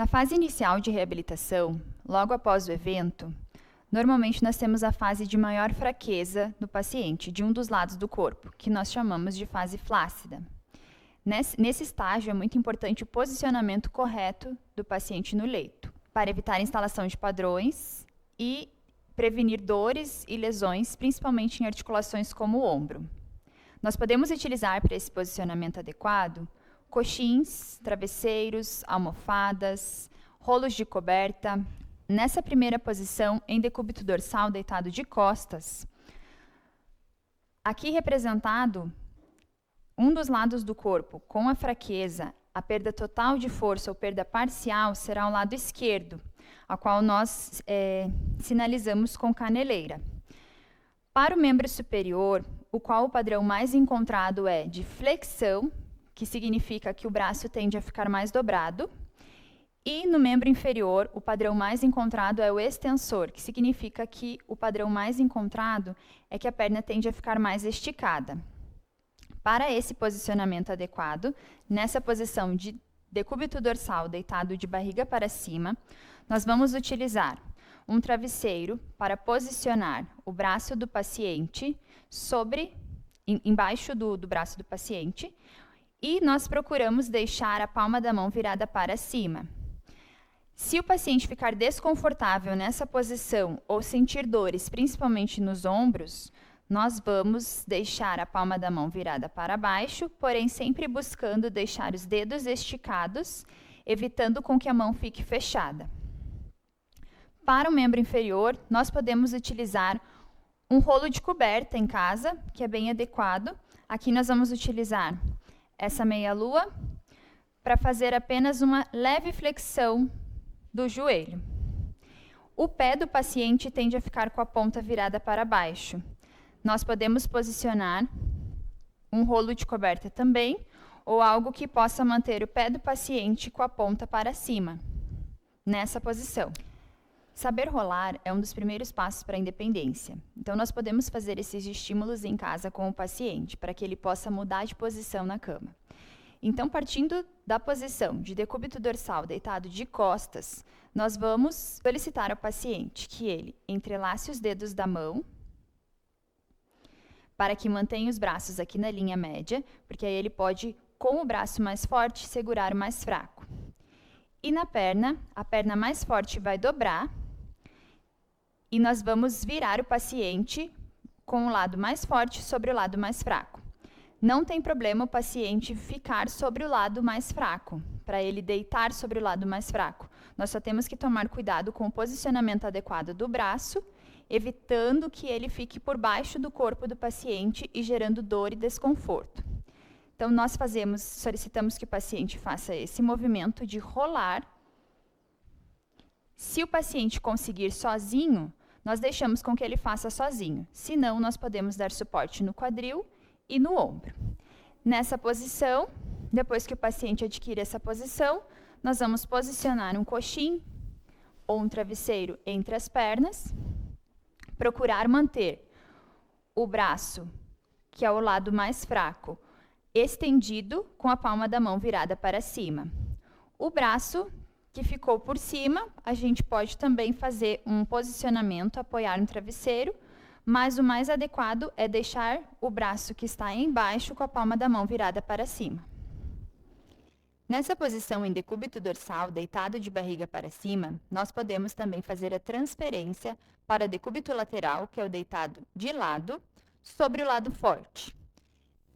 Na fase inicial de reabilitação, logo após o evento, normalmente nós temos a fase de maior fraqueza do paciente, de um dos lados do corpo, que nós chamamos de fase flácida. Nesse estágio, é muito importante o posicionamento correto do paciente no leito, para evitar a instalação de padrões e prevenir dores e lesões, principalmente em articulações como o ombro. Nós podemos utilizar para esse posicionamento adequado coxins, travesseiros, almofadas, rolos de coberta. Nessa primeira posição, em decúbito dorsal deitado de costas, aqui representado um dos lados do corpo com a fraqueza, a perda total de força ou perda parcial será o lado esquerdo, a qual nós sinalizamos com caneleira. Para o membro superior, o qual o padrão mais encontrado é de flexão, que significa que o braço tende a ficar mais dobrado, e no membro inferior, o padrão mais encontrado é o extensor, que significa que o padrão mais encontrado é que a perna tende a ficar mais esticada. Para esse posicionamento adequado, nessa posição de decúbito dorsal deitado de barriga para cima, nós vamos utilizar um travesseiro para posicionar o braço do paciente embaixo do braço do paciente, e nós procuramos deixar a palma da mão virada para cima. Se o paciente ficar desconfortável nessa posição ou sentir dores, principalmente nos ombros, nós vamos deixar a palma da mão virada para baixo, porém sempre buscando deixar os dedos esticados, evitando com que a mão fique fechada. Para o membro inferior, nós podemos utilizar um rolo de coberta em casa, que é bem adequado. Aqui nós vamos utilizar essa meia-lua para fazer apenas uma leve flexão do joelho. O pé do paciente tende a ficar com a ponta virada para baixo. Nós podemos posicionar um rolo de coberta também, ou algo que possa manter o pé do paciente com a ponta para cima, nessa posição. Saber rolar é um dos primeiros passos para a independência. Então, nós podemos fazer esses estímulos em casa com o paciente, para que ele possa mudar de posição na cama. Então, partindo da posição de decúbito dorsal deitado de costas, nós vamos solicitar ao paciente que ele entrelace os dedos da mão, para que mantenha os braços aqui na linha média, porque aí ele pode, com o braço mais forte, segurar o mais fraco. E na perna, a perna mais forte vai dobrar, e nós vamos virar o paciente com o lado mais forte sobre o lado mais fraco. Não tem problema o paciente ficar sobre o lado mais fraco, para ele deitar sobre o lado mais fraco. Nós só temos que tomar cuidado com o posicionamento adequado do braço, evitando que ele fique por baixo do corpo do paciente e gerando dor e desconforto. Então, nós solicitamos que o paciente faça esse movimento de rolar. Se o paciente conseguir sozinho, nós deixamos com que ele faça sozinho. Se não, nós podemos dar suporte no quadril e no ombro. Nessa posição, depois que o paciente adquire essa posição, nós vamos posicionar um coxim ou um travesseiro entre as pernas, procurar manter o braço, que é o lado mais fraco, estendido com a palma da mão virada para cima. O braço que ficou por cima, a gente pode também fazer um posicionamento, apoiar no travesseiro, mas o mais adequado é deixar o braço que está embaixo com a palma da mão virada para cima. Nessa posição em decúbito dorsal, deitado de barriga para cima, nós podemos também fazer a transferência para decúbito lateral, que é o deitado de lado, sobre o lado forte.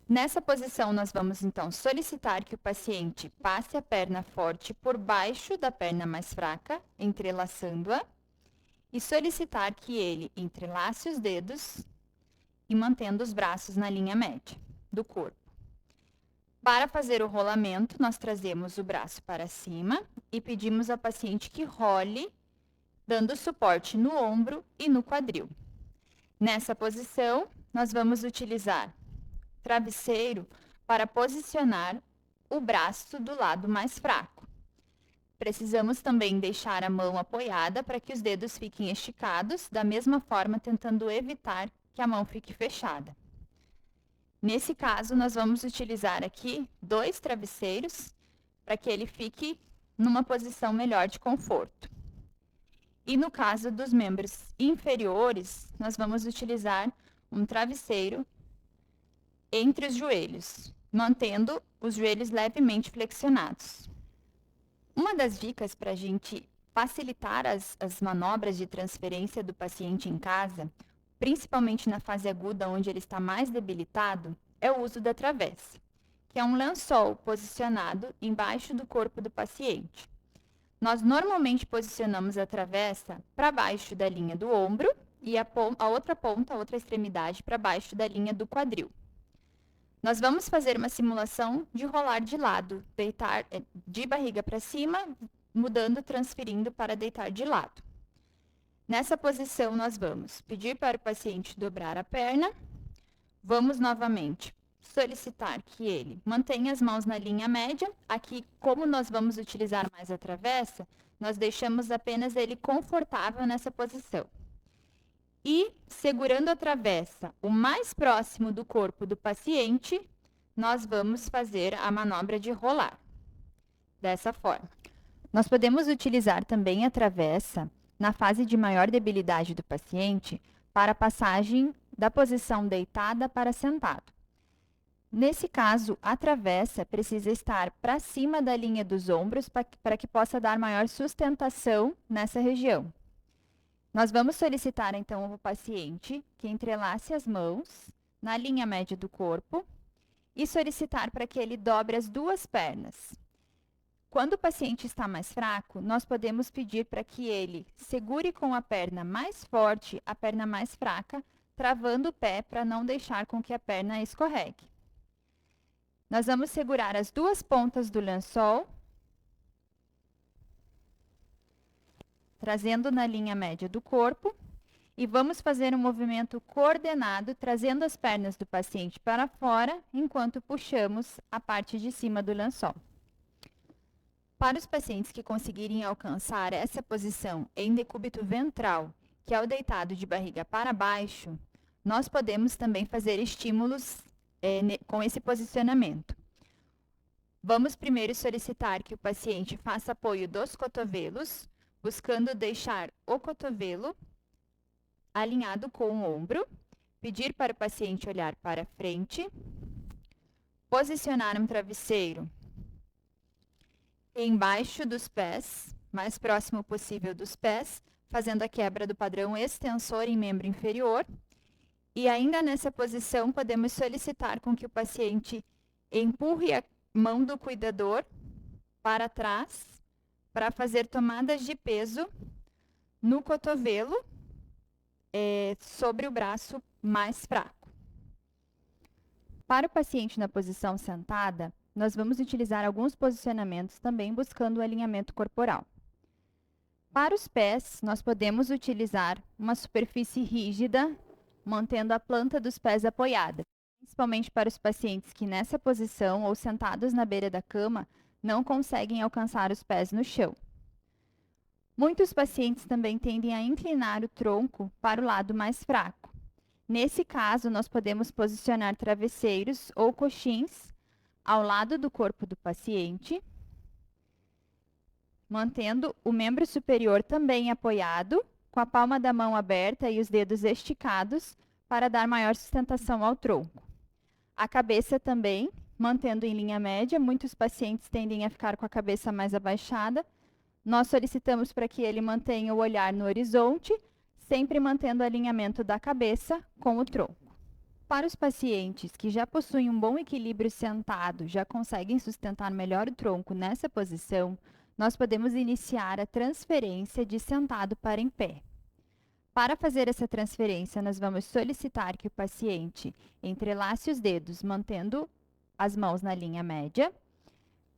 Nessa posição, nós vamos, então, solicitar que o paciente passe a perna forte por baixo da perna mais fraca, entrelaçando-a, e solicitar que ele entrelace os dedos e mantendo os braços na linha média do corpo. Para fazer o rolamento, nós trazemos o braço para cima e pedimos ao paciente que role, dando suporte no ombro e no quadril. Nessa posição, nós vamos utilizar travesseiro para posicionar o braço do lado mais fraco. Precisamos também deixar a mão apoiada para que os dedos fiquem esticados, da mesma forma tentando evitar que a mão fique fechada. Nesse caso, nós vamos utilizar aqui 2 travesseiros para que ele fique numa posição melhor de conforto. E no caso dos membros inferiores, nós vamos utilizar um travesseiro entre os joelhos, mantendo os joelhos levemente flexionados. Uma das dicas para a gente facilitar as manobras de transferência do paciente em casa, principalmente na fase aguda, onde ele está mais debilitado, é o uso da travessa, que é um lençol posicionado embaixo do corpo do paciente. Nós normalmente posicionamos a travessa para baixo da linha do ombro e a outra ponta, a outra extremidade, para baixo da linha do quadril. Nós vamos fazer uma simulação de rolar de lado, deitar de barriga para cima, mudando, transferindo para deitar de lado. Nessa posição, nós vamos pedir para o paciente dobrar a perna, vamos novamente solicitar que ele mantenha as mãos na linha média. Aqui, como nós vamos utilizar mais a travessa, nós deixamos apenas ele confortável nessa posição. E, segurando a travessa o mais próximo do corpo do paciente, nós vamos fazer a manobra de rolar. Dessa forma. Nós podemos utilizar também a travessa na fase de maior debilidade do paciente para a passagem da posição deitada para sentado. Nesse caso, a travessa precisa estar para cima da linha dos ombros para que possa dar maior sustentação nessa região. Nós vamos solicitar, então, ao paciente que entrelace as mãos na linha média do corpo e solicitar para que ele dobre as duas pernas. Quando o paciente está mais fraco, nós podemos pedir para que ele segure com a perna mais forte a perna mais fraca, travando o pé para não deixar com que a perna escorregue. Nós vamos segurar as duas pontas do lençol, trazendo na linha média do corpo, e vamos fazer um movimento coordenado, trazendo as pernas do paciente para fora, enquanto puxamos a parte de cima do lençol. Para os pacientes que conseguirem alcançar essa posição em decúbito ventral, que é o deitado de barriga para baixo, nós podemos também fazer estímulos com esse posicionamento. Vamos primeiro solicitar que o paciente faça apoio dos cotovelos, buscando deixar o cotovelo alinhado com o ombro, pedir para o paciente olhar para frente, posicionar um travesseiro embaixo dos pés, mais próximo possível dos pés, fazendo a quebra do padrão extensor em membro inferior. E ainda nessa posição, podemos solicitar com que o paciente empurre a mão do cuidador para trás, para fazer tomadas de peso no cotovelo, sobre o braço mais fraco. Para o paciente na posição sentada, nós vamos utilizar alguns posicionamentos também buscando o alinhamento corporal. Para os pés, nós podemos utilizar uma superfície rígida, mantendo a planta dos pés apoiada, principalmente para os pacientes que nessa posição ou sentados na beira da cama não conseguem alcançar os pés no chão. Muitos pacientes também tendem a inclinar o tronco para o lado mais fraco. Nesse caso, nós podemos posicionar travesseiros ou coxins ao lado do corpo do paciente, mantendo o membro superior também apoiado, com a palma da mão aberta e os dedos esticados para dar maior sustentação ao tronco. A cabeça também, mantendo em linha média, muitos pacientes tendem a ficar com a cabeça mais abaixada. Nós solicitamos para que ele mantenha o olhar no horizonte, sempre mantendo o alinhamento da cabeça com o tronco. Para os pacientes que já possuem um bom equilíbrio sentado, já conseguem sustentar melhor o tronco nessa posição, nós podemos iniciar a transferência de sentado para em pé. Para fazer essa transferência, nós vamos solicitar que o paciente entrelace os dedos, mantendo as mãos na linha média.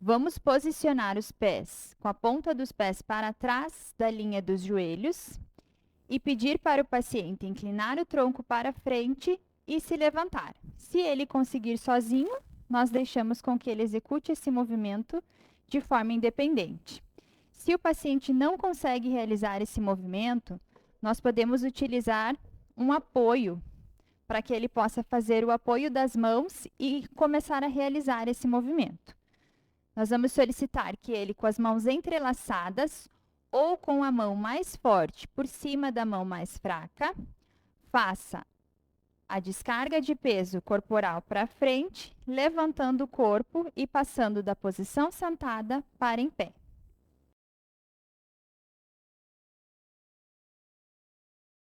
Vamos posicionar os pés com a ponta dos pés para trás da linha dos joelhos e pedir para o paciente inclinar o tronco para frente e se levantar. Se ele conseguir sozinho, nós deixamos com que ele execute esse movimento de forma independente. Se o paciente não consegue realizar esse movimento, nós podemos utilizar um apoio para que ele possa fazer o apoio das mãos e começar a realizar esse movimento. nós vamos solicitar que ele, com as mãos entrelaçadas ou com a mão mais forte por cima da mão mais fraca, faça a descarga de peso corporal para frente, levantando o corpo e passando da posição sentada para em pé.